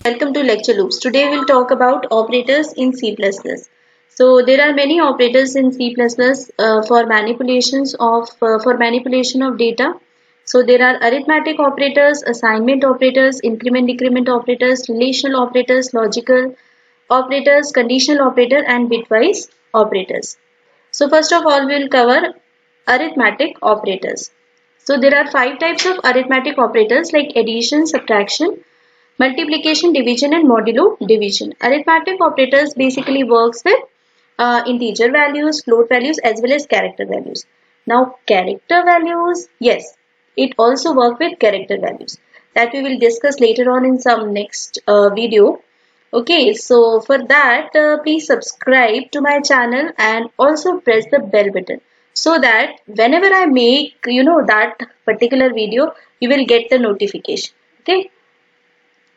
Welcome to Lecture Loops. Today we'll talk about operators in C++. So there are many operators in C++ for manipulation of data. So there are arithmetic operators, assignment operators, increment decrement operators, relational operators, logical operators, conditional operator, and bitwise operators. So first of all we'll cover arithmetic operators. So there are 5 types of arithmetic operators like addition, subtraction, multiplication, division, and modulo division. Arithmetic operators basically works with integer values, float values, as well as character values. Now character values, yes, it also works with character values. That we will discuss later on in some next video. Okay, so for that please subscribe to my channel and also press the bell button so that whenever I make that particular video, you will get the notification. Okay.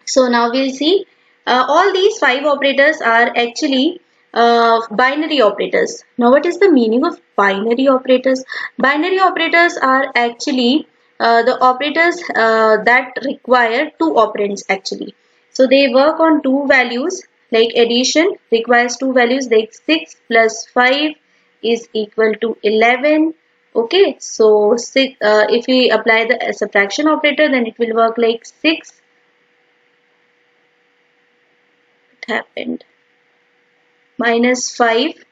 So now we'll see all these 5 operators are actually binary operators. Now what is the meaning of binary operators? Binary operators are actually the operators that require 2 operands actually. So they work on 2 values, like addition requires 2 values, like 6 plus 5 is equal to 11. Okay, so if we apply the subtraction operator, then it will work like 6 happened minus 5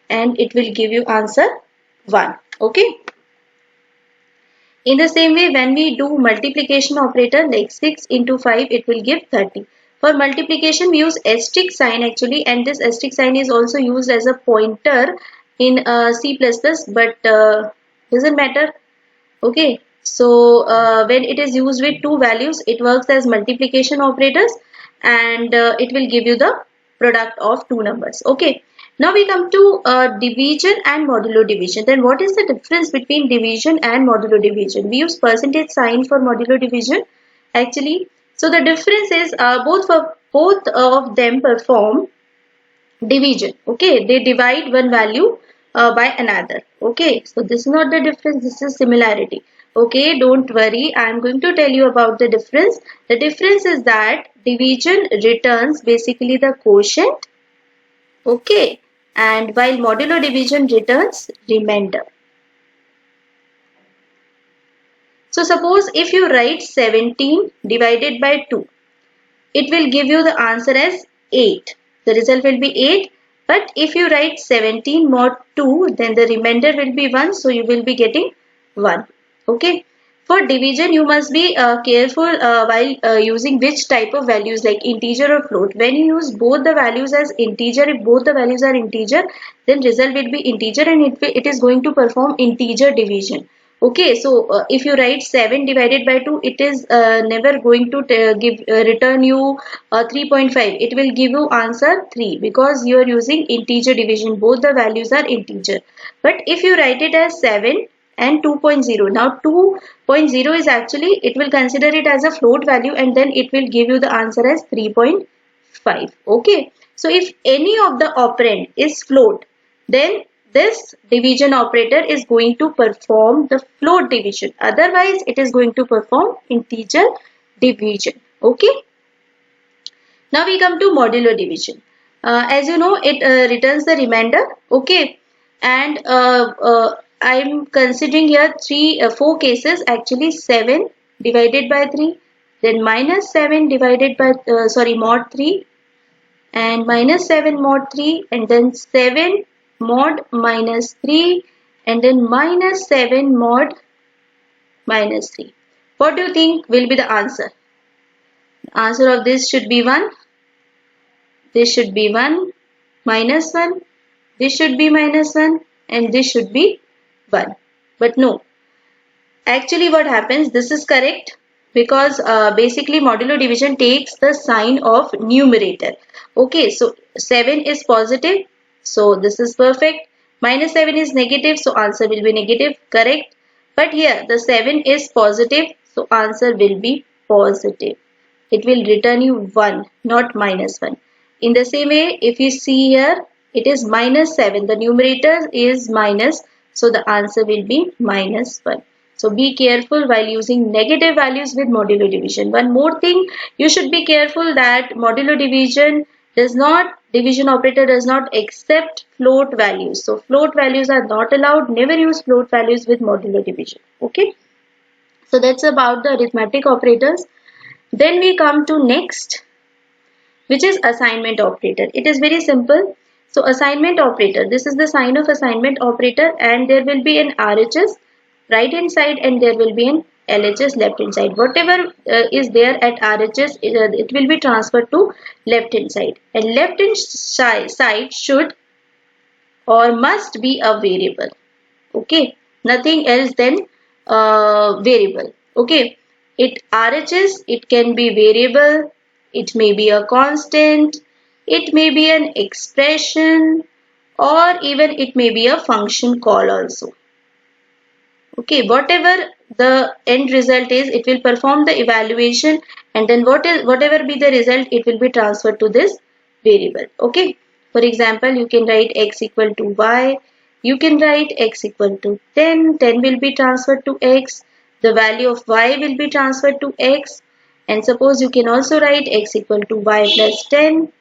and it will give you answer 1. Okay, in the same way when we do multiplication operator like 6 into 5, it will give 30. For multiplication we use asterisk sign actually, and this asterisk sign is also used as a pointer in C++, but doesn't matter. Okay, so when it is used with 2 values, it works as multiplication operators and it will give you the product of 2 numbers. Okay, now we come to division and modulo division. Then what is the difference between division and modulo division? We use percentage sign for modulo division actually. So the difference is both of them perform division. Okay, they divide one value by another. Okay, so this is not the difference, this is similarity. Okay, don't worry, I am going to tell you about the difference. The difference is that division returns basically the quotient. Okay, and while modulo division returns remainder. So suppose if you write 17 divided by 2, it will give you the answer as 8. The result will be 8. But if you write 17 mod 2, then the remainder will be 1. So you will be getting 1. Okay. For division, you must be careful while using which type of values like integer or float. When you use both the values as integer, if both the values are integer, then result will be integer and it is going to perform integer division. Okay, so if you write 7 divided by 2, it is never going to return you 3.5. It will give you answer 3 because you are using integer division. Both the values are integer. But if you write it as 7 and 2.0, now 2.0 is actually, it will consider it as a float value and then it will give you the answer as 3.5. Okay, so if any of the operand is float, then this division operator is going to perform the float division. Otherwise, it is going to perform integer division. Okay. Now we come to modulo division. As you know, it returns the remainder. Okay. And I am considering here 4 cases. Actually, 7 divided by 3. Then minus 7 divided by, mod 3. And minus 7 mod 3. And then 7 mod minus 3 and then minus 7 mod minus 3. What do you think will be the answer? The answer of this should be 1. This should be 1, minus 1. This should be minus 1 and this should be 1. But no. Actually what happens, this is correct because basically modulo division takes the sign of numerator. Okay, so 7 is positive. So this is perfect. Minus 7 is negative. So answer will be negative. Correct. But here the 7 is positive. So answer will be positive. It will return you 1, not minus 1. In the same way, if you see here, it is minus 7. The numerator is minus. So the answer will be minus 1. So be careful while using negative values with modulo division. One more thing, you should be careful that modulo division operator does not accept float values. So float values are not allowed. Never use float values with modulo division. Okay. So that's about the arithmetic operators. Then we come to next, which is assignment operator. It is very simple. So assignment operator, this is the sign of assignment operator, and there will be an RHS right hand side and there will be an LHS left hand side. Whatever is there at RHS, it will be transferred to left hand side, and left hand side should or must be a variable. Okay, nothing else than variable. Okay, it RHS, it can be variable, it may be a constant, it may be an expression, or even it may be a function call also. Okay, whatever the end result is, it will perform the evaluation, and then whatever be the result, it will be transferred to this variable. Okay, for example, you can write x equal to y, you can write x equal to 10, 10 will be transferred to x, the value of y will be transferred to x, and suppose you can also write x equal to y plus 10,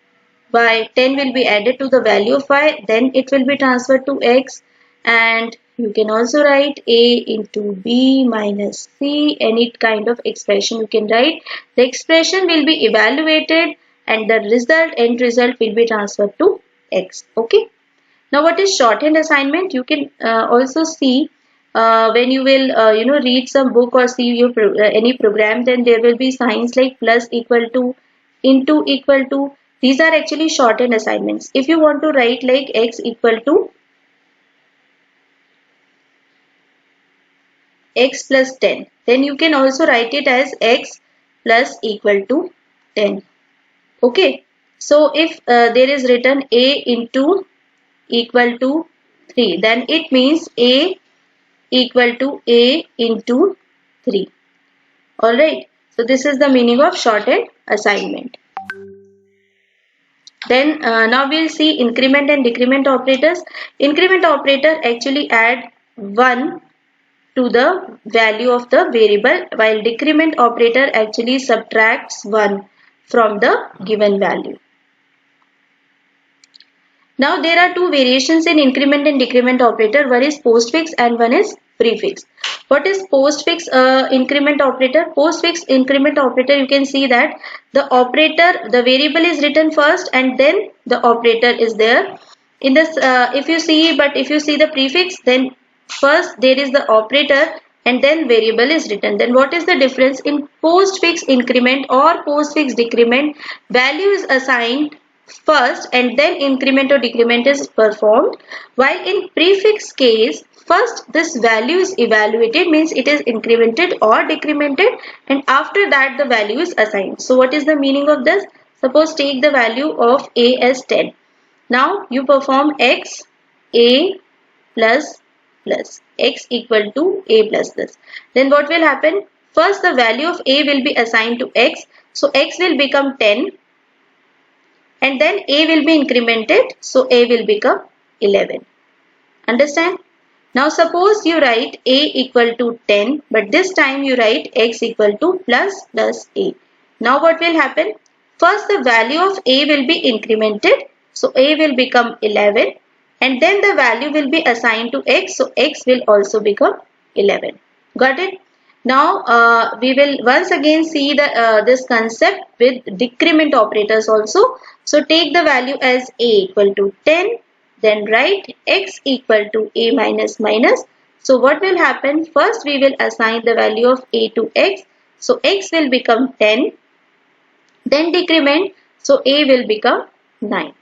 y 10 will be added to the value of y, then it will be transferred to x, and you can also write a into b minus c, any kind of expression you can write. The expression will be evaluated and the end result will be transferred to x. Okay. Now what is shorthand assignment? You can also see when you will read some book or see any program, then there will be signs like plus equal to, into equal to. These are actually shorthand assignments. If you want to write like x equal to x plus 10, then you can also write it as x plus equal to 10. Okay. So if there is written a into equal to 3, then it means a equal to a into 3. Alright. So this is the meaning of shorthand assignment. Then now we'll see increment and decrement operators. Increment operator actually add 1 to the value of the variable, while decrement operator actually subtracts 1 from the given value. Now there are two variations in increment and decrement operator. One is postfix and one is prefix. What is postfix increment operator? Postfix increment operator, you can see that the operator, the variable is written first and then the operator is there. In this, if you see the prefix, then first there is the operator and then variable is written. Then what is the difference? In postfix increment or postfix decrement, value is assigned first and then increment or decrement is performed, while in prefix case, first this value is evaluated, means it is incremented or decremented, and after that the value is assigned. So what is the meaning of this? Suppose take the value of a as 10. Now you perform x a plus x equal to a plus this. Then what will happen? First the value of a will be assigned to x, so x will become 10. And then a will be incremented, so a will become 11. Understand? Now suppose you write a equal to 10, but this time you write x equal to plus a. Now what will happen? First the value of a will be incremented, so a will become 11, and then the value will be assigned to x, so x will also become 11. Got it? Now we will once again see the this concept with decrement operators also. So take the value as a equal to 10, then write x equal to a minus minus. So what will happen? First we will assign the value of a to x, so x will become 10, then decrement, so a will become 9.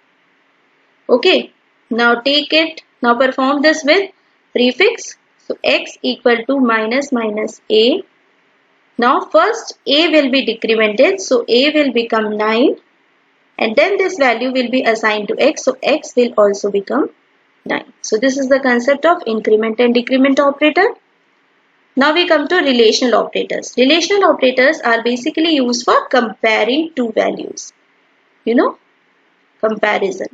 Okay, now take it, now perform this with prefix. So x equal to minus a. Now first a will be decremented, so a will become 9, and then this value will be assigned to x, so x will also become 9. So this is the concept of increment and decrement operator. Now we come to relational operators. Relational operators are basically used for comparing two values. Comparison.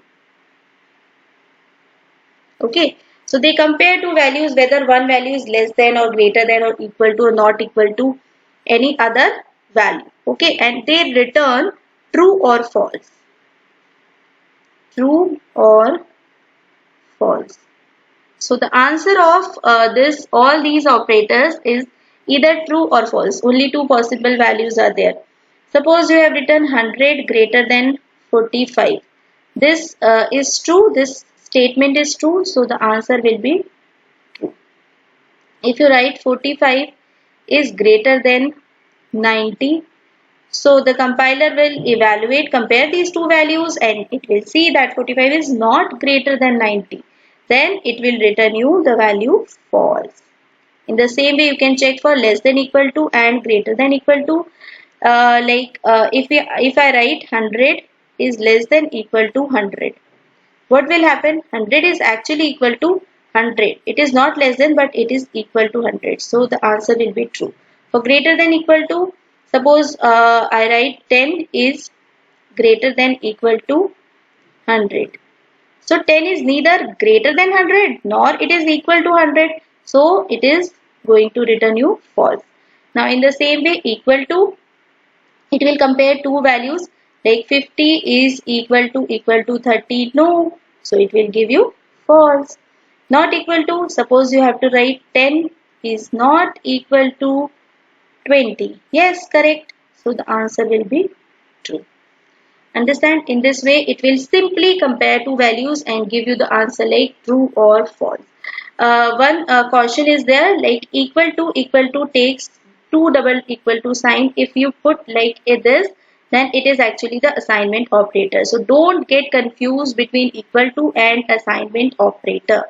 Okay. So they compare two values, whether one value is less than or greater than or equal to or not equal to any other value. Okay, and they return true or false. True or false. So the answer of all these operators is either true or false. Only two possible values are there. Suppose you have written 100 greater than 45. This is true. This statement is true. So the answer will be true. If you write 45 is greater than 90, so the compiler will evaluate, compare these two values, and it will see that 45 is not greater than 90. Then it will return you the value false. In the same way, you can check for less than equal to and greater than equal to. If I write 100 is less than equal to 100, what will happen? 100 is actually equal to 100. It is not less than, but it is equal to 100. So the answer will be true. For greater than equal to, suppose I write 10 is greater than equal to 100. So 10 is neither greater than 100 nor it is equal to 100. So it is going to return you false. Now in the same way, equal to, it will compare two values, like 50 is equal to 30. No. So it will give you false. Not equal to, suppose you have to write 10 is not equal to 20. Yes, correct. So the answer will be true. Understand? In this way, it will simply compare two values and give you the answer like true or false. One caution is there, like equal to takes two double equal to sign. If you put like this, then it is actually the assignment operator. So don't get confused between equal to and assignment operator.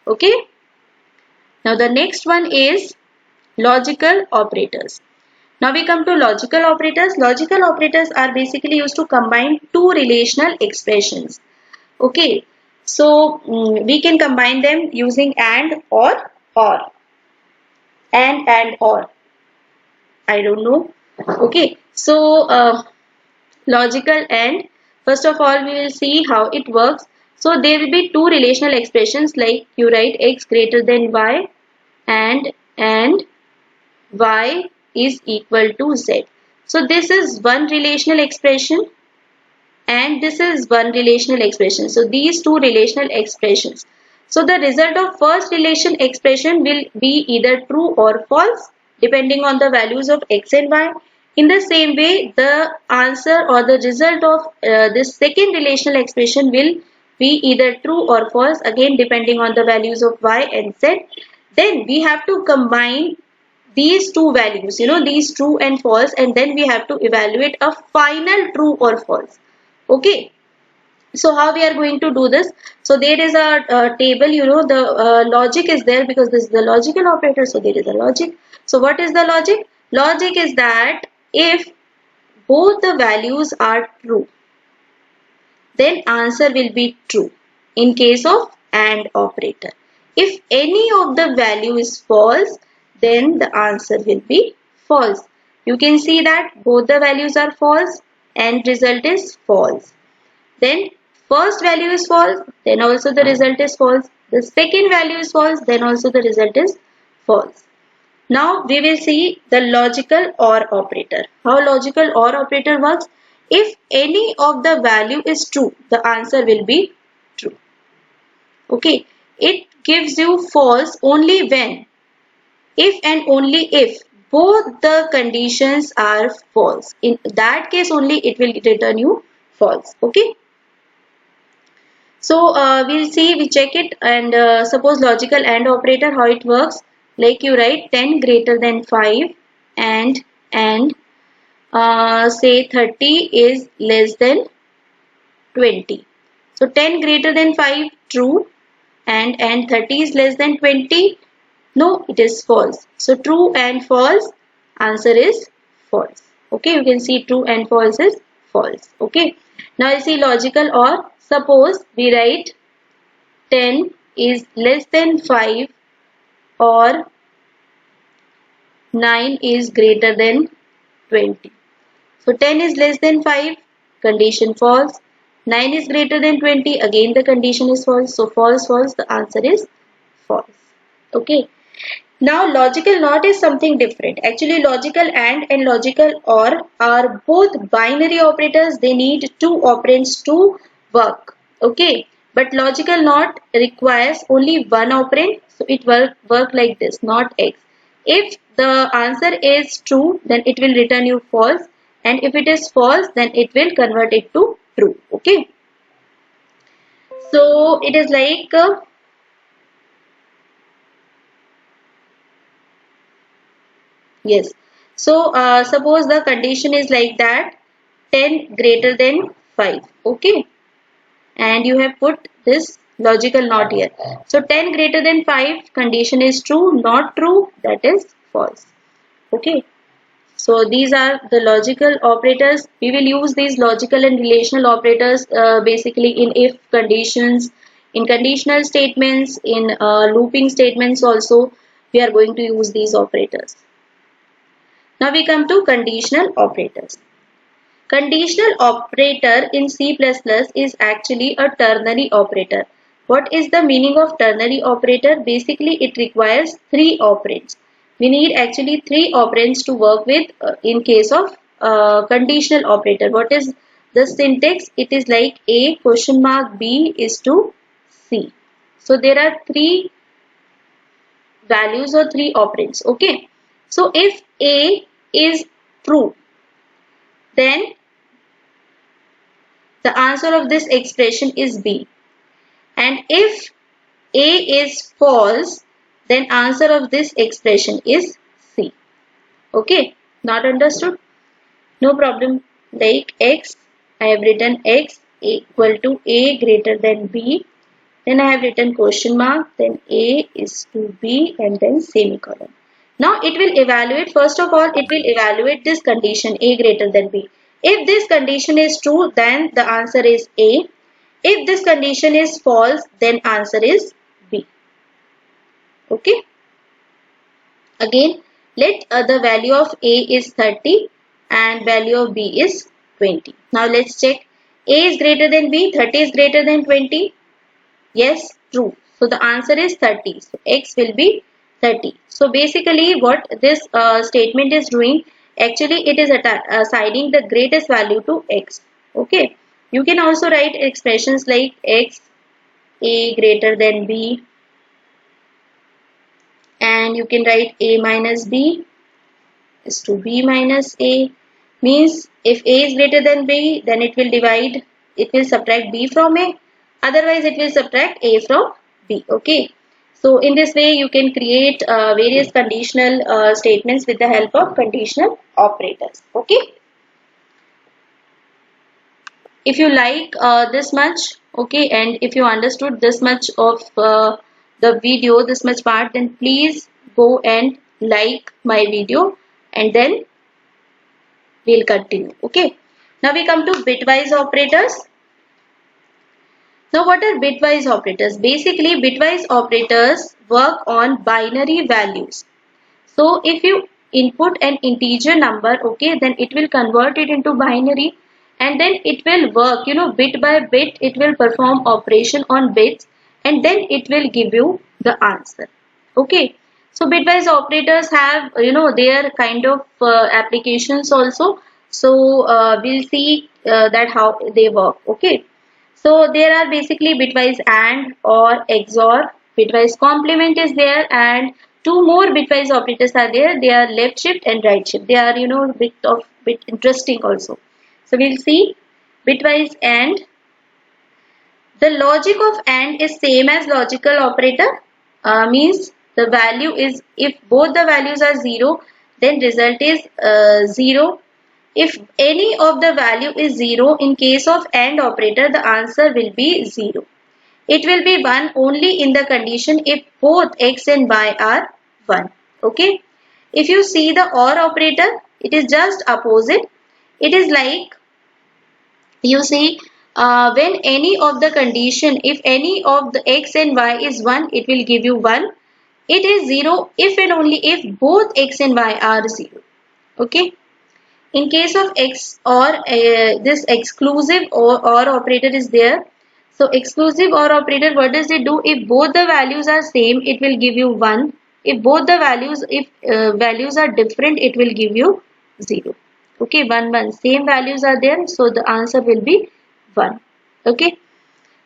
Okay. Now the next one is logical operators. Now we come to logical operators. Logical operators are basically used to combine two relational expressions. Okay. So we can combine them using and or. And or. I don't know. Okay. So logical and, first of all we will see how it works. So there will be two relational expressions, like you write x greater than y and y is equal to z. So this is one relational expression and this is one relational expression. So these two relational expressions. So the result of first relation expression will be either true or false depending on the values of x and y. In the same way, the answer or the result of this second relational expression will be either true or false, again depending on the values of y and z. Then we have to combine these two values, these true and false, and then we have to evaluate a final true or false. Okay. So how we are going to do this? So there is a table, the logic is there because this is the logical operator. So there is a logic. So what is the logic? Logic is that if both the values are true, then answer will be true in case of AND operator. If any of the value is false, then the answer will be false. You can see that both the values are false and result is false. Then first value is false, then also the result is false. The second value is false, then also the result is false. Now we will see the logical OR operator. How logical OR operator works? If any of the value is true, the answer will be true. Okay. It gives you false only when, if and only if both the conditions are false. In that case only it will return you false. Okay. So we'll see, we check it, and suppose logical AND operator, how it works. Like you write 10 greater than 5 and say 30 is less than 20. So 10 greater than 5 true and 30 is less than 20. No, it is false. So true and false, answer is false. Okay, you can see true and false is false. Okay. Now you see logical OR. Suppose we write 10 is less than 5 or 9 is greater than 20. So 10 is less than 5, condition false. 9 is greater than 20, again the condition is false. So false, false, the answer is false. Okay. Now logical NOT is something different. Actually logical and logical OR are both binary operators. They need two operands to work. Okay. But logical NOT requires only one operand. So it work like this, not X. If the answer is true, then it will return you false. And if it is false, then it will convert it to true. Okay. So it is like yes. So suppose the condition is like that 10 greater than 5. Okay. And you have put this logical NOT here. So 10 greater than 5 condition is true, not true, that is false. Okay. So these are the logical operators. We will use these logical and relational operators basically in if conditions, in conditional statements, in looping statements also. We are going to use these operators. Now we come to conditional operators. Conditional operator in C++ is actually a ternary operator. What is the meaning of ternary operator? Basically it requires three operands. We need actually three operands to work with in case of conditional operator. What is the syntax? It is like A question mark B is to C. So there are three values or three operands. Okay. So if A is true, then the answer of this expression is B. And if A is false, then answer of this expression is C. Okay, not understood? No problem. Like X, I have written X equal to A greater than B. Then I have written question mark, then A is to B and then semicolon. Now it will evaluate, first of all, it will evaluate this condition A greater than B. If this condition is true, then the answer is A. If this condition is false, then answer is B. Okay. Again, let the value of A is 30 and value of B is 20. Now let's check. A is greater than B, 30 is greater than 20. Yes, true. So the answer is 30. So X will be 30. So basically what this statement is doing, actually it is assigning the greatest value to X. Okay. You can also write expressions like X, A greater than B, and you can write A minus B is to B minus A. Means if A is greater than B, then it will subtract B from A. Otherwise it will subtract A from B. Okay. So in this way you can create various conditional statements with the help of conditional operators. Okay. If you like this much, okay, and if you understood this much of the video, this much part, then please go and like my video and then we'll continue. Okay. Now we come to bitwise operators. Now what are bitwise operators? Basically bitwise operators work on binary values. So if you input an integer number, okay, then it will convert it into binary and then it will work, bit by bit it will perform operation on bits and then it will give you the answer. Okay. So bitwise operators have, their kind of applications also. So we'll see that how they work. Okay. So there are basically bitwise AND or XOR, bitwise complement is there, and two more bitwise operators are there. They are left shift and right shift. They are, bit interesting also. So we'll see bitwise AND. The logic of AND is same as logical operator. Means the value is, if both the values are 0, then result is 0. If any of the value is 0, in case of AND operator, the answer will be 0. It will be 1 only in the condition if both X and Y are 1. Okay. If you see the OR operator, it is just opposite. It is like, you see, when any of the condition, if any of the X and Y is 1, it will give you 1. It is 0 if and only if both X and Y are 0. Okay. In case of X or this exclusive or operator is there. So exclusive OR operator, what does it do? If both the values are same, it will give you 1. If both the values, values are different, it will give you 0. Okay, 1, 1. Same values are there, so the answer will be 1. Okay.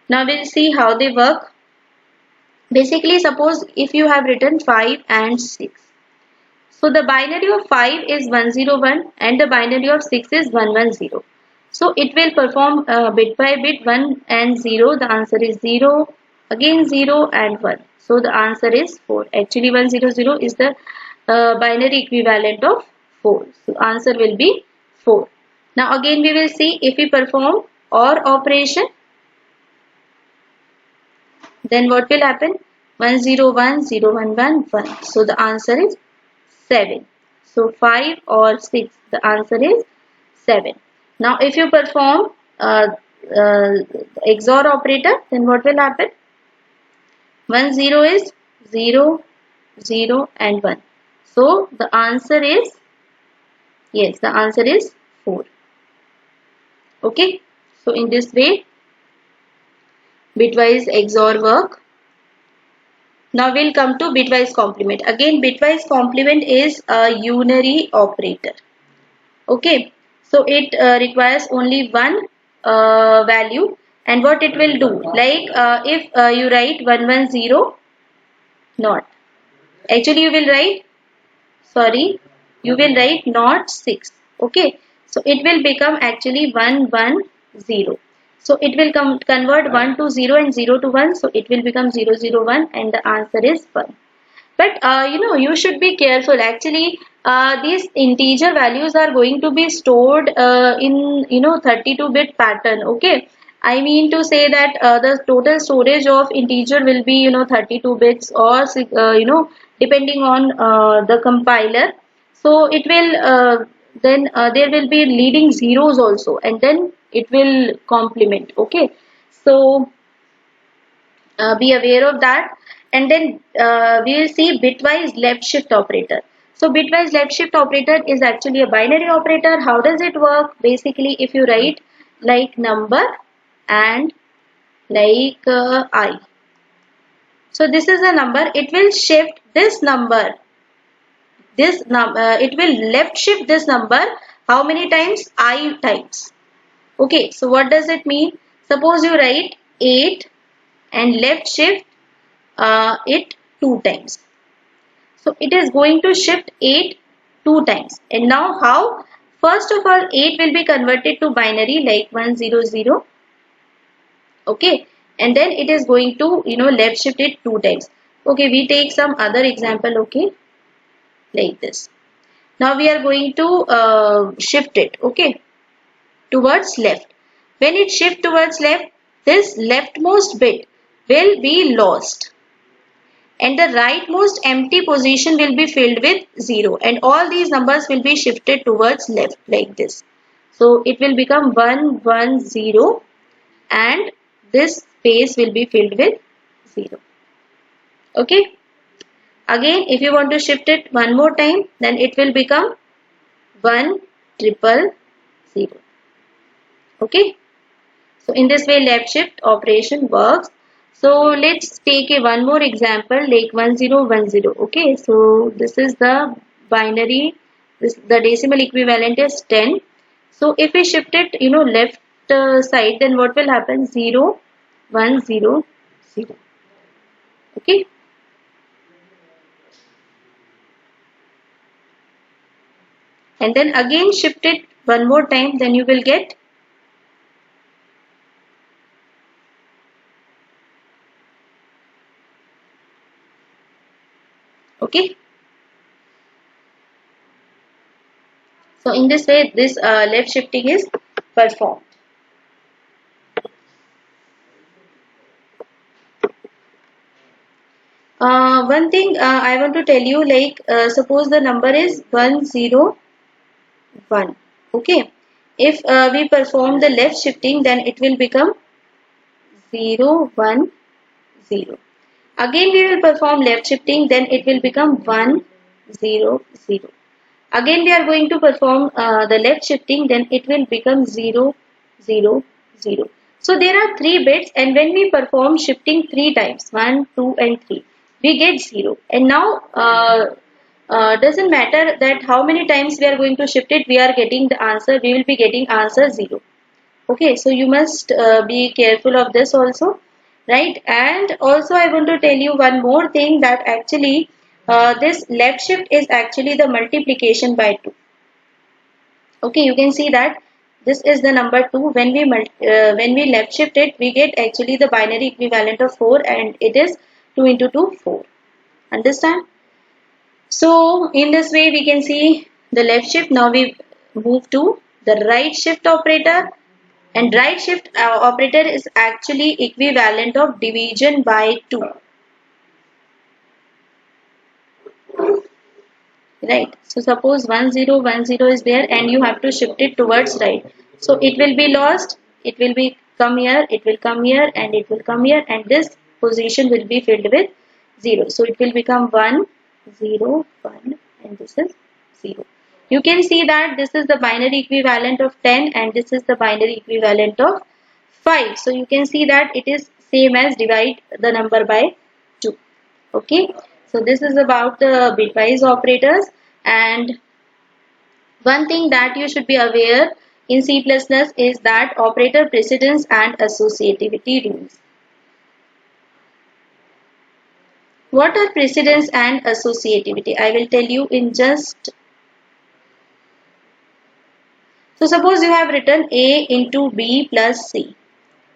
Now we'll see how they work. Basically, suppose if you have written 5 and 6. So the binary of 5 is 101 and the binary of 6 is 110. So it will perform bit by bit 1 and 0. The answer is 0, again 0 and 1. So the answer is 4. Actually 100 is the binary equivalent of 4. So answer will be 4. Now again we will see if we perform OR operation. Then what will happen? 101, 011, 1. So the answer is 7. So 5 or 6, the answer is 7. Now if you perform XOR operator, then what will happen? 1 0 is 0, 0 and 1. So the answer is, yes, the answer is 4. Okay. So in this way, bitwise XOR work. Now we'll come to bitwise complement. Again, bitwise complement is a unary operator. Okay, so it requires only one value, and what it will do, like if you write 110, not. Actually, you will write, sorry, you will write not 6. Okay, so it will become actually 110. So it will convert 1 to 0 and 0 to 1. So it will become 001 and the answer is 1. But you should be careful. Actually, these integer values are going to be stored in 32-bit pattern. Okay, I mean to say that the total storage of integer will be 32 bits or depending on the compiler. So it will then there will be leading zeros also, and then it will complement. Okay, so be aware of that. And then we will see bitwise left shift operator. So bitwise left shift operator is actually a binary operator. How does it work? Basically, if you write like number and like I. So this is a number. It will shift this number. It will left shift this number. How many times? I times. Okay. So what does it mean? Suppose you write 8 and left shift it 2 times. So it is going to shift 8 2 times. And now how? First of all, 8 will be converted to binary like 100. Okay. And then it is going to left shift it 2 times. Okay, we take some other example. Okay, like this. Now we are going to shift it. Okay, towards left. When it shift towards left, this leftmost bit will be lost, and the rightmost empty position will be filled with 0, and all these numbers will be shifted towards left like this. So it will become 110 and this space will be filled with 0. Okay. Again, if you want to shift it one more time, then it will become 1000. Okay. So in this way left shift operation works. So let's take one more example like 1010. Okay, so this is the binary, the decimal equivalent is 10. So if we shift it left side, then what will happen? 0 1 0 0. Okay. And then again shift it one more time, then you will get okay. So in this way this left shifting is performed. One thing I want to tell you, like suppose the number is 101. Okay, if we perform the left shifting, then it will become 0 1 0. Again we will perform left shifting, then it will become 1 0 0. Again we are going to perform the left shifting, then it will become 0 0 0. So there are 3 bits, and when we perform shifting 3 times, 1, 2 and 3, we get 0. And now doesn't matter that how many times we are going to shift it, we are getting the answer, we will be getting answer 0. Okay, so you must be careful of this also, right? And also I want to tell you one more thing, that actually this left shift is actually the multiplication by 2. Okay, you can see that this is the number 2. When we left shift it, we get actually the binary equivalent of 4, and it is 2 into 2, 4. Understand? So in this way we can see the left shift. Now we move to the right shift operator, and right shift operator is actually equivalent of division by 2. Right. So suppose 1010 is there, and you have to shift it towards right. So it will be lost, it will be come here, it will come here, and it will come here, and this position will be filled with 0. So it will become 1, 0, 1, and this is 0. You can see that this is the binary equivalent of 10, and this is the binary equivalent of 5. So you can see that it is same as divide the number by 2. Okay, so this is about the bitwise operators. And one thing that you should be aware in C++ is that operator precedence and associativity rules. What are precedence and associativity? I will tell you in just. So suppose you have written A into B plus C.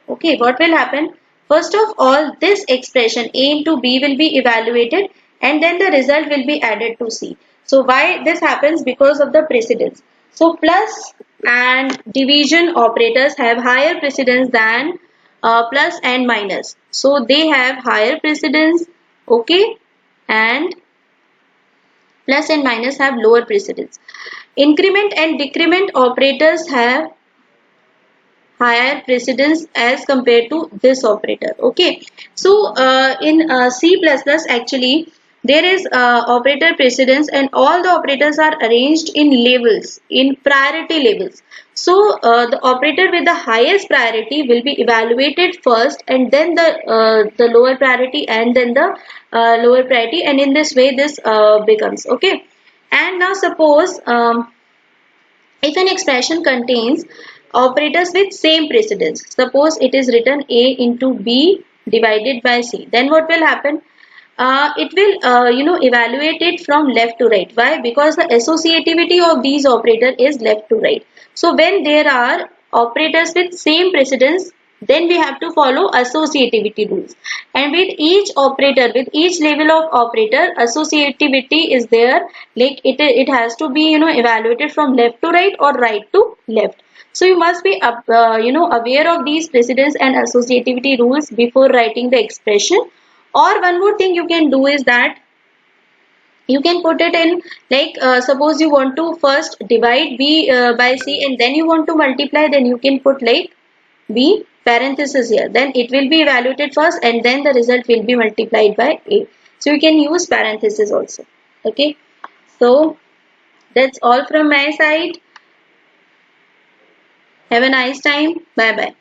Okay, what will happen? First of all, this expression A into B will be evaluated, and then the result will be added to C. So why this happens? Because of the precedence. So plus and division operators have higher precedence than plus and minus. So they have higher precedence, okay, and plus and minus have lower precedence. Increment and decrement operators have higher precedence as compared to this operator. Okay, so in C++ actually there is operator precedence, and all the operators are arranged in levels, in priority levels. So the operator with the highest priority will be evaluated first, and then the lower priority, and then the lower priority, and in this way this becomes okay. And now suppose if an expression contains operators with same precedence, suppose it is written A into B divided by C, then what will happen? It will evaluate it from left to right. Why? Because the associativity of these operators is left to right. So when there are operators with same precedence, then we have to follow associativity rules, and with each operator, with each level of operator, associativity is there, like it has to be evaluated from left to right or right to left. So you must be aware of these precedence and associativity rules before writing the expression. Or one more thing you can do is that you can put it in, like suppose you want to first divide B by C, and then you want to multiply, then you can put like B parenthesis here, then it will be evaluated first, and then the result will be multiplied by A. So you can use parenthesis also. Okay, so that's all from my side. Have a nice time. Bye bye.